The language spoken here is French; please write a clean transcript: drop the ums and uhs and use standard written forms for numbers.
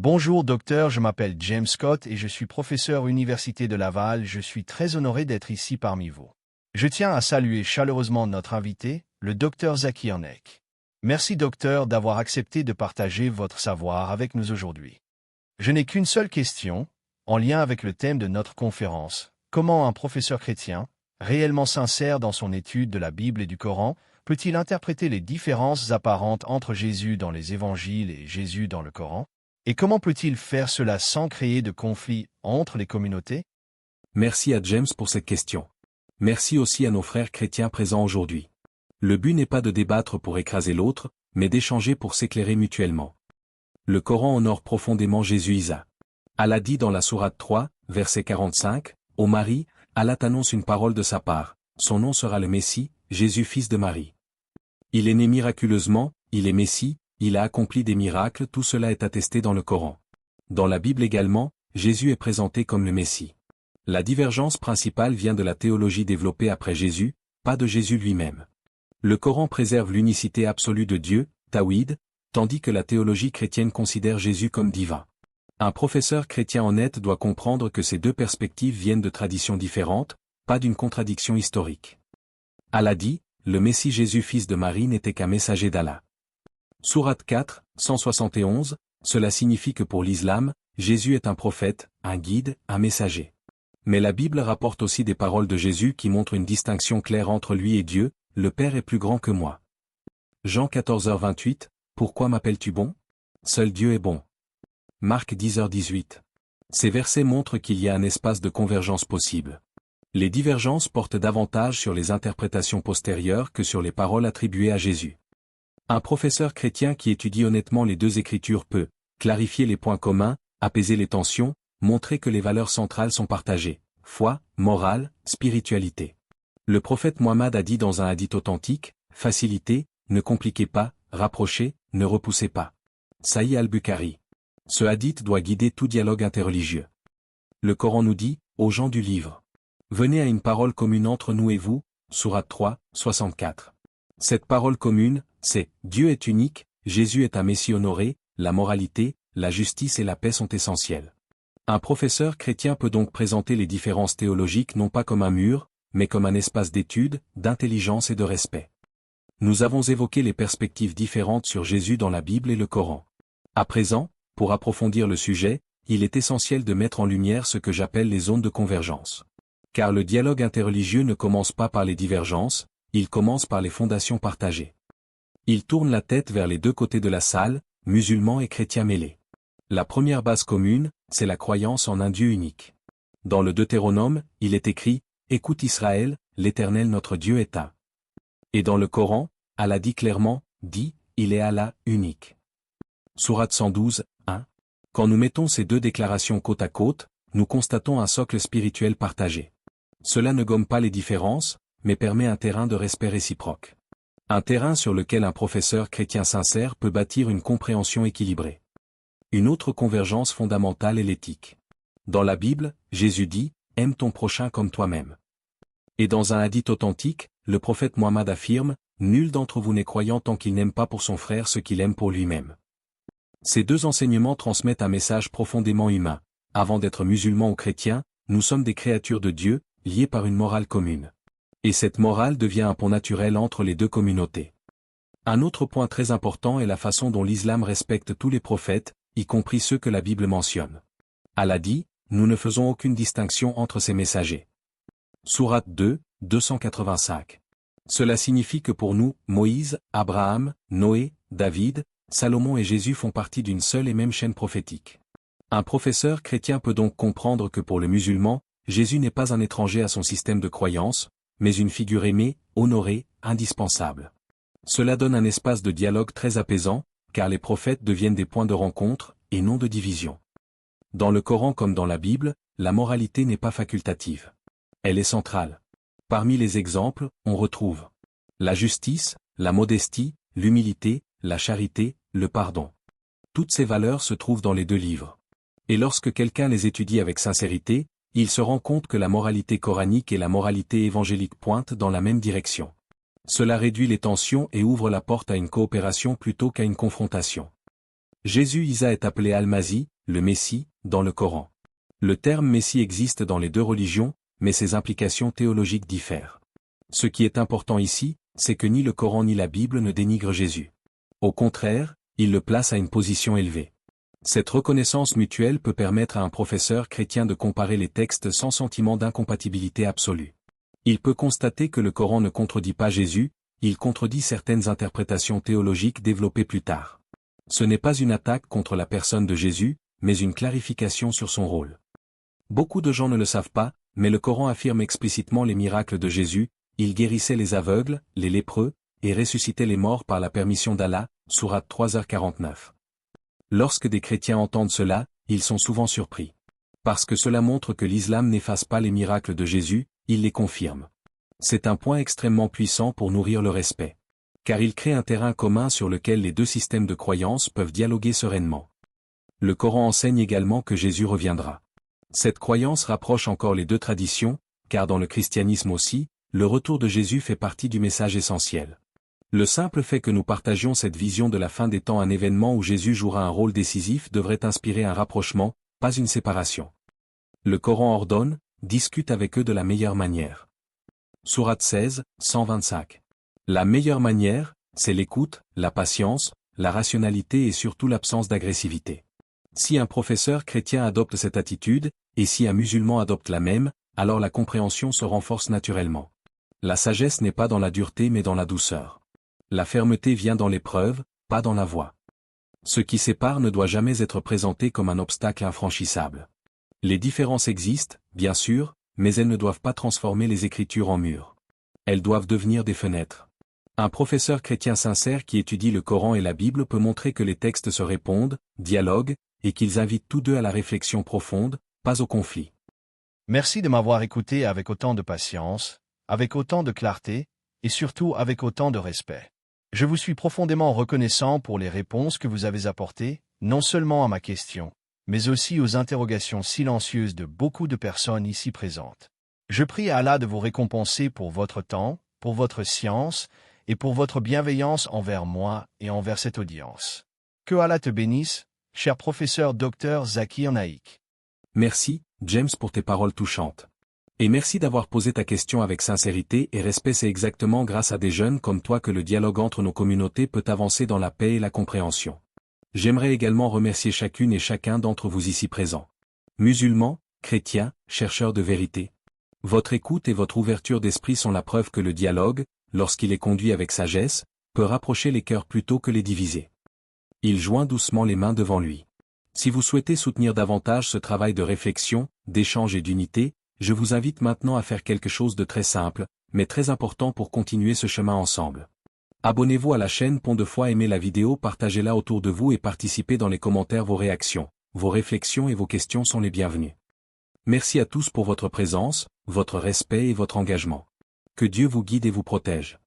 Bonjour docteur, je m'appelle James Scott et je suis professeur Université de Laval. Je suis très honoré d'être ici parmi vous. Je tiens à saluer chaleureusement notre invité, le docteur Zaki Anek. Merci docteur d'avoir accepté de partager votre savoir avec nous aujourd'hui. Je n'ai qu'une seule question, en lien avec le thème de notre conférence. Comment un professeur chrétien, réellement sincère dans son étude de la Bible et du Coran, peut-il interpréter les différences apparentes entre Jésus dans les évangiles et Jésus dans le Coran? Et comment peut-il faire cela sans créer de conflits entre les communautés? Merci à James pour cette question. Merci aussi à nos frères chrétiens présents aujourd'hui. Le but n'est pas de débattre pour écraser l'autre, mais d'échanger pour s'éclairer mutuellement. Le Coran honore profondément Jésus Isa. Allah dit dans la sourate 3, verset 45, « Ô Marie, Allah t'annonce une parole de sa part, son nom sera le Messie, Jésus fils de Marie. Il est né miraculeusement, il est Messie, il a accompli des miracles, tout cela est attesté dans le Coran. Dans la Bible également, Jésus est présenté comme le Messie. La divergence principale vient de la théologie développée après Jésus, pas de Jésus lui-même. Le Coran préserve l'unicité absolue de Dieu, Tawhid, tandis que la théologie chrétienne considère Jésus comme divin. Un professeur chrétien honnête doit comprendre que ces deux perspectives viennent de traditions différentes, pas d'une contradiction historique. Allah dit, le Messie Jésus fils de Marie n'était qu'un messager d'Allah. Sourate 4, 171, cela signifie que pour l'islam, Jésus est un prophète, un guide, un messager. Mais la Bible rapporte aussi des paroles de Jésus qui montrent une distinction claire entre lui et Dieu, le Père est plus grand que moi. Jean 14h28, pourquoi m'appelles-tu bon? Seul Dieu est bon. Marc 10h18. Ces versets montrent qu'il y a un espace de convergence possible. Les divergences portent davantage sur les interprétations postérieures que sur les paroles attribuées à Jésus. Un professeur chrétien qui étudie honnêtement les deux écritures peut clarifier les points communs, apaiser les tensions, montrer que les valeurs centrales sont partagées, foi, morale, spiritualité. Le prophète Mohammed a dit dans un hadith authentique, facilitez, ne compliquez pas, rapprochez, ne repoussez pas. Sahih al-Bukhari. Ce hadith doit guider tout dialogue interreligieux. Le Coran nous dit, aux gens du livre. Venez à une parole commune entre nous et vous, sourate 3, 64. Cette parole commune, c'est « Dieu est unique, Jésus est un Messie honoré, la moralité, la justice et la paix sont essentielles ». Un professeur chrétien peut donc présenter les différences théologiques non pas comme un mur, mais comme un espace d'étude, d'intelligence et de respect. Nous avons évoqué les perspectives différentes sur Jésus dans la Bible et le Coran. À présent, pour approfondir le sujet, il est essentiel de mettre en lumière ce que j'appelle les zones de convergence. Car le dialogue interreligieux ne commence pas par les divergences, il commence par les fondations partagées. Il tourne la tête vers les deux côtés de la salle, musulmans et chrétiens mêlés. La première base commune, c'est la croyance en un Dieu unique. Dans le Deutéronome, il est écrit « Écoute Israël, l'Éternel notre Dieu est un ». Et dans le Coran, Allah dit clairement, dit, il est Allah, unique. Sourate 112, 1. Quand nous mettons ces deux déclarations côte à côte, nous constatons un socle spirituel partagé. Cela ne gomme pas les différences, mais permet un terrain de respect réciproque. Un terrain sur lequel un professeur chrétien sincère peut bâtir une compréhension équilibrée. Une autre convergence fondamentale est l'éthique. Dans la Bible, Jésus dit, aime ton prochain comme toi-même. Et dans un hadith authentique, le prophète Mohammed affirme, nul d'entre vous n'est croyant tant qu'il n'aime pas pour son frère ce qu'il aime pour lui-même. Ces deux enseignements transmettent un message profondément humain. Avant d'être musulmans ou chrétiens, nous sommes des créatures de Dieu, liées par une morale commune. Et cette morale devient un pont naturel entre les deux communautés. Un autre point très important est la façon dont l'islam respecte tous les prophètes, y compris ceux que la Bible mentionne. Allah dit, nous ne faisons aucune distinction entre ces messagers. Sourate 2, 285. Cela signifie que pour nous, Moïse, Abraham, Noé, David, Salomon et Jésus font partie d'une seule et même chaîne prophétique. Un professeur chrétien peut donc comprendre que pour le musulman, Jésus n'est pas un étranger à son système de croyance, mais une figure aimée, honorée, indispensable. Cela donne un espace de dialogue très apaisant, car les prophètes deviennent des points de rencontre, et non de division. Dans le Coran comme dans la Bible, la moralité n'est pas facultative. Elle est centrale. Parmi les exemples, on retrouve la justice, la modestie, l'humilité, la charité, le pardon. Toutes ces valeurs se trouvent dans les deux livres. Et lorsque quelqu'un les étudie avec sincérité, il se rend compte que la moralité coranique et la moralité évangélique pointent dans la même direction. Cela réduit les tensions et ouvre la porte à une coopération plutôt qu'à une confrontation. Jésus Isa est appelé Al-Masi, le Messie, dans le Coran. Le terme Messie existe dans les deux religions, mais ses implications théologiques diffèrent. Ce qui est important ici, c'est que ni le Coran ni la Bible ne dénigrent Jésus. Au contraire, ils le placent à une position élevée. Cette reconnaissance mutuelle peut permettre à un professeur chrétien de comparer les textes sans sentiment d'incompatibilité absolue. Il peut constater que le Coran ne contredit pas Jésus, il contredit certaines interprétations théologiques développées plus tard. Ce n'est pas une attaque contre la personne de Jésus, mais une clarification sur son rôle. Beaucoup de gens ne le savent pas, mais le Coran affirme explicitement les miracles de Jésus, il guérissait les aveugles, les lépreux, et ressuscitait les morts par la permission d'Allah, sourate 3h49. Lorsque des chrétiens entendent cela, ils sont souvent surpris. Parce que cela montre que l'islam n'efface pas les miracles de Jésus, il les confirme. C'est un point extrêmement puissant pour nourrir le respect. Car il crée un terrain commun sur lequel les deux systèmes de croyance peuvent dialoguer sereinement. Le Coran enseigne également que Jésus reviendra. Cette croyance rapproche encore les deux traditions, car dans le christianisme aussi, le retour de Jésus fait partie du message essentiel. Le simple fait que nous partagions cette vision de la fin des temps, un événement où Jésus jouera un rôle décisif, devrait inspirer un rapprochement, pas une séparation. Le Coran ordonne, discute avec eux de la meilleure manière. Sourate 16, 125. La meilleure manière, c'est l'écoute, la patience, la rationalité et surtout l'absence d'agressivité. Si un professeur chrétien adopte cette attitude, et si un musulman adopte la même, alors la compréhension se renforce naturellement. La sagesse n'est pas dans la dureté mais dans la douceur. La fermeté vient dans l'épreuve, pas dans la voie. Ce qui sépare ne doit jamais être présenté comme un obstacle infranchissable. Les différences existent, bien sûr, mais elles ne doivent pas transformer les Écritures en murs. Elles doivent devenir des fenêtres. Un professeur chrétien sincère qui étudie le Coran et la Bible peut montrer que les textes se répondent, dialoguent, et qu'ils invitent tous deux à la réflexion profonde, pas au conflit. Merci de m'avoir écouté avec autant de patience, avec autant de clarté, et surtout avec autant de respect. Je vous suis profondément reconnaissant pour les réponses que vous avez apportées, non seulement à ma question, mais aussi aux interrogations silencieuses de beaucoup de personnes ici présentes. Je prie à Allah de vous récompenser pour votre temps, pour votre science, et pour votre bienveillance envers moi et envers cette audience. Que Allah te bénisse, cher professeur Dr Zakir Naik. Merci, James, pour tes paroles touchantes. Et merci d'avoir posé ta question avec sincérité et respect. C'est exactement grâce à des jeunes comme toi que le dialogue entre nos communautés peut avancer dans la paix et la compréhension. J'aimerais également remercier chacune et chacun d'entre vous ici présents. Musulmans, chrétiens, chercheurs de vérité. Votre écoute et votre ouverture d'esprit sont la preuve que le dialogue, lorsqu'il est conduit avec sagesse, peut rapprocher les cœurs plutôt que les diviser. Il joint doucement les mains devant lui. Si vous souhaitez soutenir davantage ce travail de réflexion, d'échange et d'unité, je vous invite maintenant à faire quelque chose de très simple, mais très important pour continuer ce chemin ensemble. Abonnez-vous à la chaîne Pont de Foi, aimez la vidéo, partagez-la autour de vous et participez dans les commentaires vos réactions, vos réflexions et vos questions sont les bienvenues. Merci à tous pour votre présence, votre respect et votre engagement. Que Dieu vous guide et vous protège.